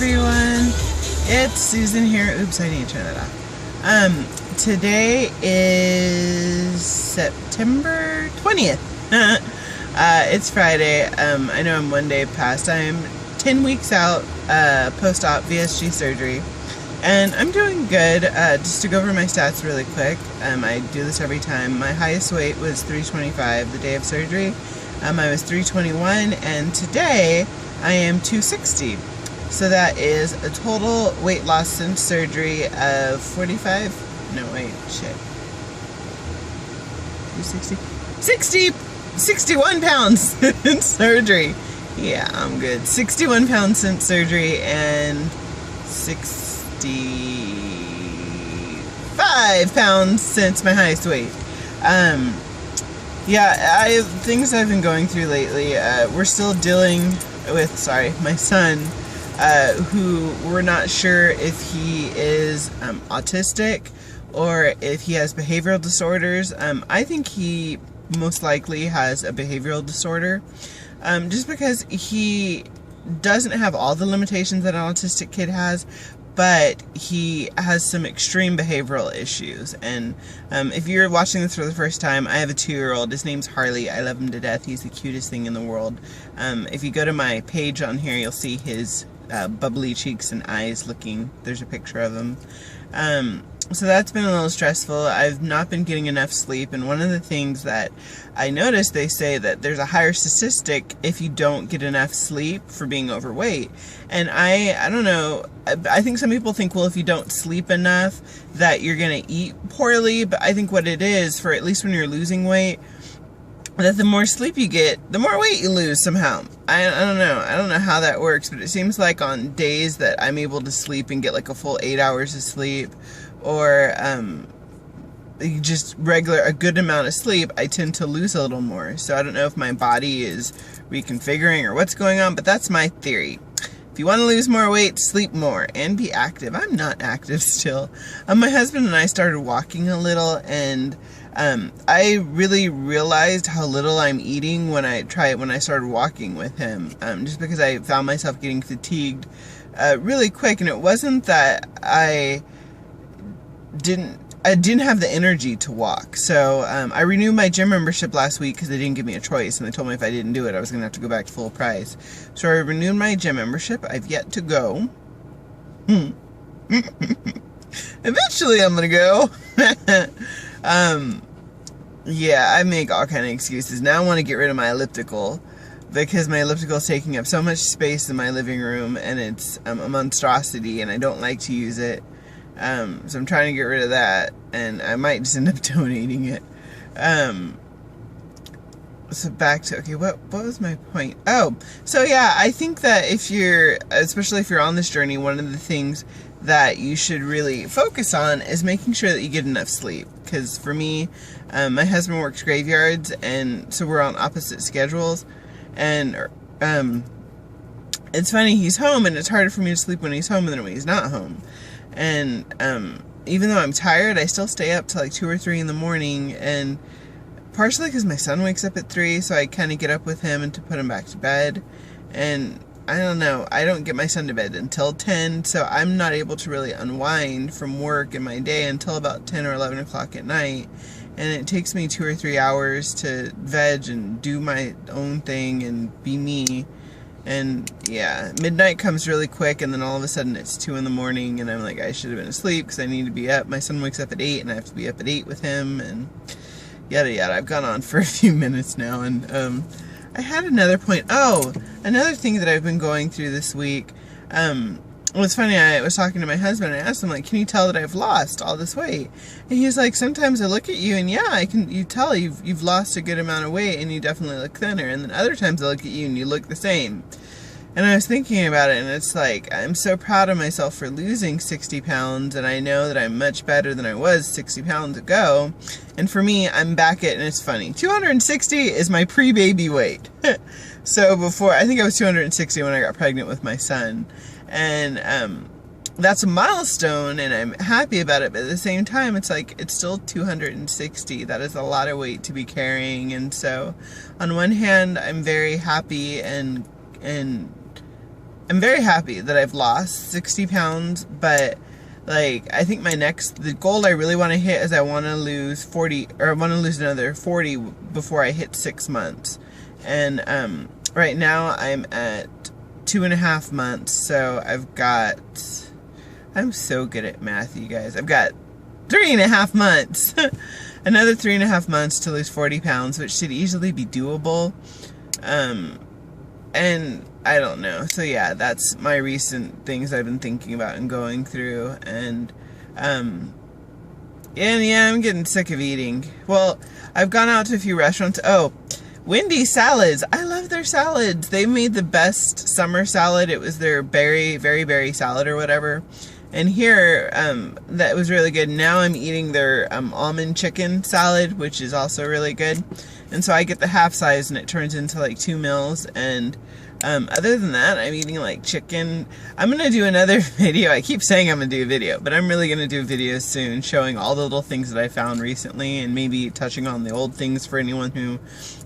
everyone, it's Susan here. Oops, I need to turn that off. Today is September 20th. It's Friday. I know I'm one day past. I'm 10 weeks out post-op VSG surgery, and I'm doing good. Just to go over my stats really quick, I do this every time. My highest weight was 325 the day of surgery. I was 321, and today I am 260. So that is a total weight loss since surgery of 61 pounds since surgery. Yeah, I'm good. 61 pounds since surgery and 65 pounds since my highest weight. Yeah, things I've been going through lately. We're still dealing with, my son, who we're not sure if he is autistic or if he has behavioral disorders. I think he most likely has a behavioral disorder, just because he doesn't have all the limitations that an autistic kid has, but he has some extreme behavioral issues. And if you're watching this for the first time, I have a 2-year-old. His name's Harley. I love him to death. He's the cutest thing in the world. If you go to my page on here, you'll see his bubbly cheeks and eyes looking. There's a picture of him. So that's been a little stressful. I've not been getting enough sleep, and one of the things that I noticed, they say that there's a higher statistic if you don't get enough sleep for being overweight. And I don't know, I think some people think, well, if you don't sleep enough that you're gonna eat poorly, but I think what it is, for at least when you're losing weight, that the more sleep you get, the more weight you lose somehow. I don't know how that works, but it seems like on days that I'm able to sleep and get like a full 8 hours of sleep, or just a good amount of sleep, I tend to lose a little more. So I don't know if my body is reconfiguring or what's going on, but that's my theory. If you want to lose more weight, sleep more and be active. I'm not active still. My husband and I started walking a little, and I really realized how little I'm eating when I started walking with him, just because I found myself getting fatigued really quick. And it wasn't that I didn't have the energy to walk. So I renewed my gym membership last week because they didn't give me a choice, and they told me if I didn't do it, I was going to have to go back to full price. So I renewed my gym membership. I've yet to go. Eventually I'm going to go. Yeah, I make all kind of excuses. Now I want to get rid of my elliptical, because my elliptical is taking up so much space in my living room, and it's a monstrosity, and I don't like to use it. So I'm trying to get rid of that, and I might just end up donating it. So back to, okay, what was my point? Oh, so yeah, I think that especially if you're on this journey, one of the things that you should really focus on is making sure that you get enough sleep. Because for me, my husband works graveyards, and so we're on opposite schedules, and it's funny, he's home, and it's harder for me to sleep when he's home than when he's not home. And even though I'm tired, I still stay up till like 2 or 3 in the morning, and partially because my son wakes up at 3, so I kind of get up with him and to put him back to bed. And I don't know, I don't get my son to bed until 10, so I'm not able to really unwind from work in my day until about 10 or 11 o'clock at night. And it takes me 2 or 3 hours to veg and do my own thing and be me. And yeah, midnight comes really quick, and then all of a sudden it's 2 in the morning, and I'm like, I should have been asleep because I need to be up. My son wakes up at 8, and I have to be up at 8 with him, and yada yada. I've gone on for a few minutes now, and I had another point. Oh, another thing that I've been going through this week. Well, it's funny, I was talking to my husband, and I asked him, like, can you tell that I've lost all this weight? And he was like, sometimes I look at you, and yeah, you tell you've lost a good amount of weight, and you definitely look thinner. And then other times I look at you, and you look the same. And I was thinking about it, and it's like, I'm so proud of myself for losing 60 pounds, and I know that I'm much better than I was 60 pounds ago. And for me, I'm back at, and it's funny, 260 is my pre-baby weight. So before, I think I was 260 when I got pregnant with my son. And that's a milestone, and I'm happy about it, but at the same time, it's like, it's still 260. That is a lot of weight to be carrying. And so on one hand, I'm very happy and I'm very happy that I've lost 60 pounds, but like, I think the goal I really want to hit is I want to lose 40, or I want to lose another 40 before I hit 6 months. And right now I'm at 2.5 months, so I'm so good at math, you guys. I've got 3.5 months. Another 3.5 months to lose 40 pounds, which should easily be doable. And I don't know. So yeah, that's my recent things I've been thinking about and going through. And yeah, I'm getting sick of eating. Well, I've gone out to a few restaurants. Oh, Wendy's salads. I love their salads. They made the best summer salad. It was their very berry salad or whatever. And here, that was really good. Now I'm eating their almond chicken salad, which is also really good. And so I get the half size and it turns into like 2 meals. And other than that, I'm eating like chicken. I'm going to do another video. I keep saying I'm going to do a video, but I'm really going to do a video soon showing all the little things that I found recently and maybe touching on the old things for anyone who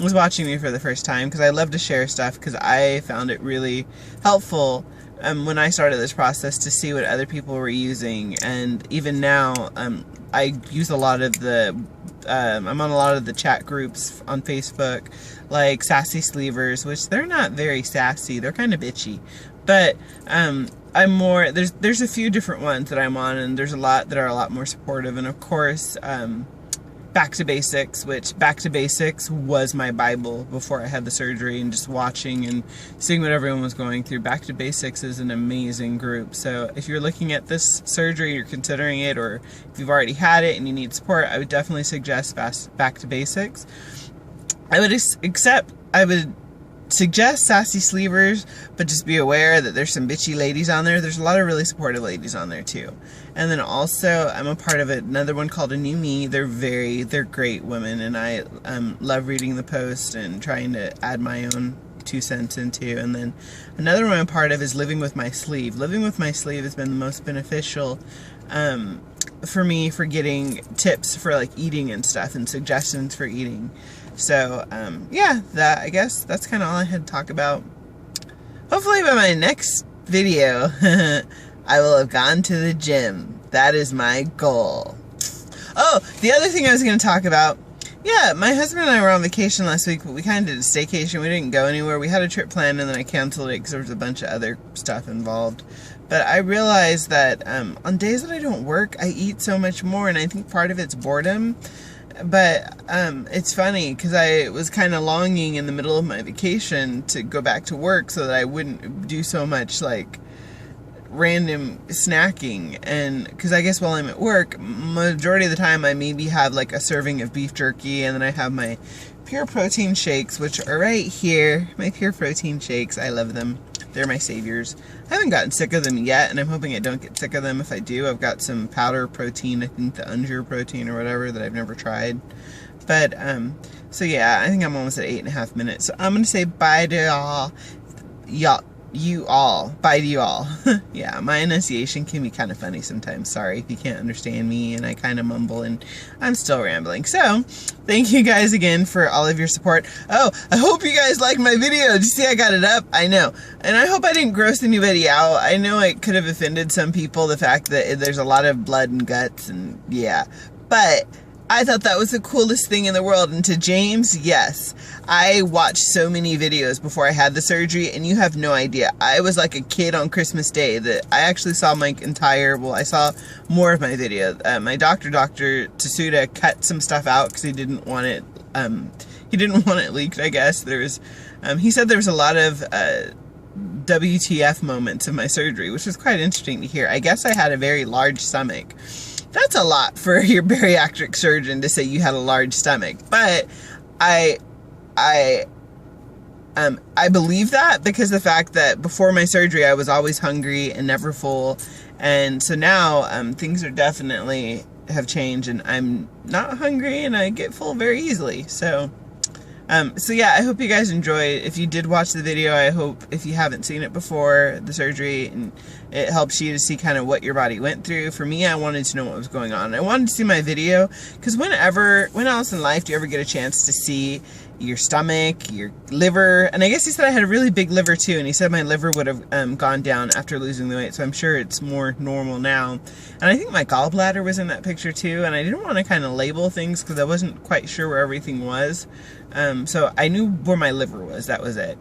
was watching me for the first time, because I love to share stuff because I found it really helpful when I started this process to see what other people were using. And even now, I use a lot of I'm on a lot of the chat groups on Facebook, like Sassy Sleevers, which they're not very sassy, they're kind of bitchy, but I'm more, there's a few different ones that I'm on, and there's a lot that are a lot more supportive. And of course, Back to Basics, which Back to Basics was my Bible before I had the surgery, and just watching and seeing what everyone was going through. Back to Basics is an amazing group. So if you're looking at this surgery, you're considering it, or if you've already had it and you need support, I would definitely suggest Back to Basics. I would suggest Sassy Sleevers, but just be aware that there's some bitchy ladies on there. There's a lot of really supportive ladies on there too. And then also, I'm a part of another one called A New Me. They're great women, and I love reading the post and trying to add my own 2 cents into. And then another one I'm part of is Living with My Sleeve. Living with My Sleeve has been the most beneficial for me for getting tips for like eating and stuff, and suggestions for eating. So yeah, I guess that's kind of all I had to talk about. Hopefully by my next video I will have gone to the gym. That is my goal. Oh, the other thing I was going to talk about, yeah, my husband and I were on vacation last week, but we kind of did a staycation. We didn't go anywhere. We had a trip planned and then I canceled it because there was a bunch of other stuff involved. But I realized that on days that I don't work, I eat so much more, and I think part of it's boredom. But it's funny because I was kind of longing in the middle of my vacation to go back to work so that I wouldn't do so much like random snacking. And because I guess while I'm at work, majority of the time I maybe have like a serving of beef jerky, and then I have my pure protein shakes, which are right here. My pure protein shakes, I love them. They're my saviors. I haven't gotten sick of them yet, and I'm hoping I don't get sick of them. If I do, I've got some powder protein, I think the Ungure protein or whatever, that I've never tried. But, so yeah, I think I'm almost at 8.5 minutes. So I'm going to say bye to y'all. Bye to you all. Yeah, my enunciation can be kind of funny sometimes. Sorry if you can't understand me and I kind of mumble and I'm still rambling. So, thank you guys again for all of your support. Oh, I hope you guys liked my video. Did you see I got it up? I know. And I hope I didn't gross anybody out. I know it could have offended some people, the fact that there's a lot of blood and guts and yeah. But I thought that was the coolest thing in the world. And to James, yes, I watched so many videos before I had the surgery, and you have no idea. I was like a kid on Christmas Day. That I actually saw I saw more of my video. My Dr. Tsuda cut some stuff out because he didn't want it leaked, I guess. He said there was a lot of WTF moments of my surgery, which was quite interesting to hear. I guess I had a very large stomach. That's a lot for your bariatric surgeon to say you had a large stomach, but I believe that because the fact that before my surgery I was always hungry and never full, and so now things are definitely have changed, and I'm not hungry and I get full very easily. So yeah, I hope you guys enjoyed. If you did watch the video, I hope if you haven't seen it before the surgery, and it helps you to see kind of what your body went through. For me, I wanted to know what was going on. I wanted to see my video, because when else in life do you ever get a chance to see your stomach, your liver, and I guess he said I had a really big liver too, and he said my liver would have gone down after losing the weight, so I'm sure it's more normal now. And I think my gallbladder was in that picture too, and I didn't want to kind of label things because I wasn't quite sure where everything was, so I knew where my liver was, that was it.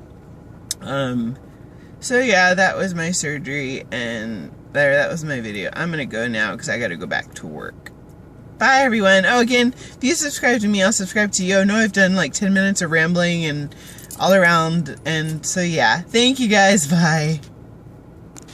So yeah, that was my surgery, and that was my video. I'm gonna go now because I gotta go back to work. Bye everyone. Oh, again, if you subscribe to me, I'll subscribe to you. I know I've done like 10 minutes of rambling and all around, and so yeah, thank you guys. Bye.